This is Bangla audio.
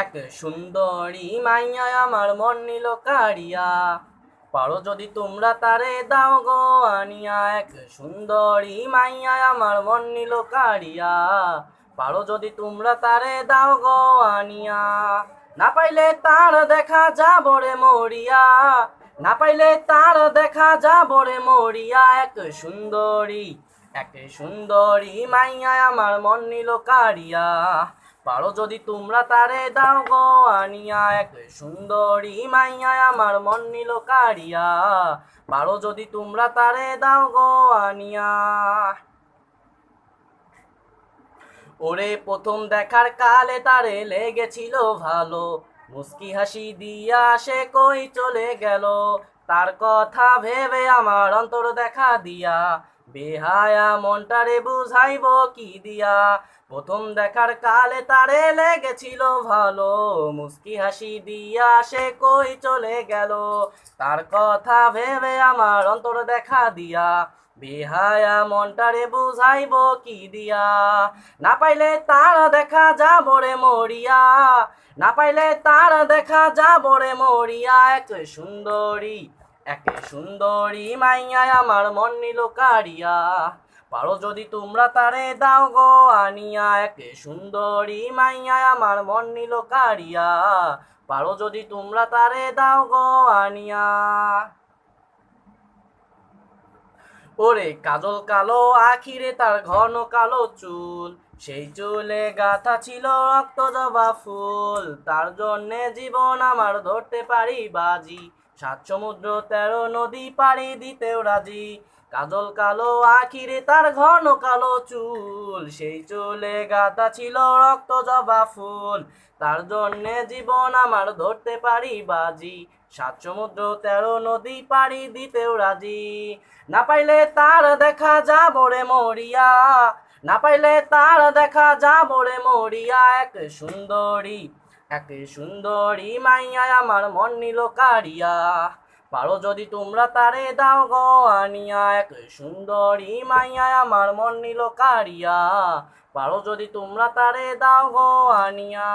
এক সুন্দরী মাইয়া আমার মন নিল কাড়িয়া, পারো যদি তোমরা তারে দাও গো আনিয়া। এক সুন্দরী মাইয়া আমার মন নিল কাড়িয়া, পারো যদি তোমরা তারে দাও গো আনিয়া। না পাইলে তার দেখা যাব রে মরিয়া, না পাইলে তার দেখা যাব রে মরিয়া। এক সুন্দরী মাইয়া আমার মন নিল কাড়িয়া, পারো যদি তোমরা তারে দাও গো আনিয়া। এক সুন্দরী মাইয়া আমার মন নিল কাড়িয়া, পারো যদি তোমরা তারে দাও গো আনিয়া। ওরে প্রথম দেখার কালে তারে লেগেছিল ভালো, মুস্কি হাসি দিয়া সে কই চলে গেল। তার কথা ভেবে আমার অন্তর দেখা দিয়া, বেহায়া মনটারে বুঝাইব কি দিয়া। প্রথম দেখার কালে তারে লেগেছিল ভালো, মুস্কি হাসি দিয়া সে কই চলে গেল। তার কথা ভেবে আমার অন্তর দেখা দিয়া, বেহায়া মনটারে বুঝাইব কি দিয়া। না পাইলে তার দেখা যাব রে মরিয়া, না পাইলে তার দেখা যাব রে মরিয়া। এক সুন্দরী মাইয়া আমার মন নিল কাড়িয়া, পারো যদি তোমরা তারে দাও গো আনিয়া। এক সুন্দরী মাইয়া আমার মন নিল কাড়িয়া, পারো যদি তোমরা তারে দাও গো আনিয়া। ওরে কাজল কালো আখিরে তার ঘন কালো চুল, সেই চুলে গাথা ছিল রক্ত জবা ফুল। তার জন্যে জীবন আমার ধরতে পারি বাজি, 7 সমুদ্র 13 নদী পাড়ি দিতেও রাজি। কাজল কালো আখিরে তার ঘন কালো চুল, সেই চুলে গাথা ছিল রক্ত জবা ফুল। তার জন্যে জীবন আমার ধরতে পারি বাজি, 7 সমুদ্র 13 নদী পাড়ি দিতেও রাজি। না পাইলে তার দেখা যাব রে মরিয়া, না পাইলে তার দেখা যাব রে মরিয়া। এক সুন্দরী মাইয়া আমার মন নিল কাড়িয়া, পারো যদি তোমরা তারে দাও গো আনিয়া। এক সুন্দরী মাইয়া আমার মন নিল কাড়িয়া, পারো যদি তোমরা তারে দাও গো আনিয়া।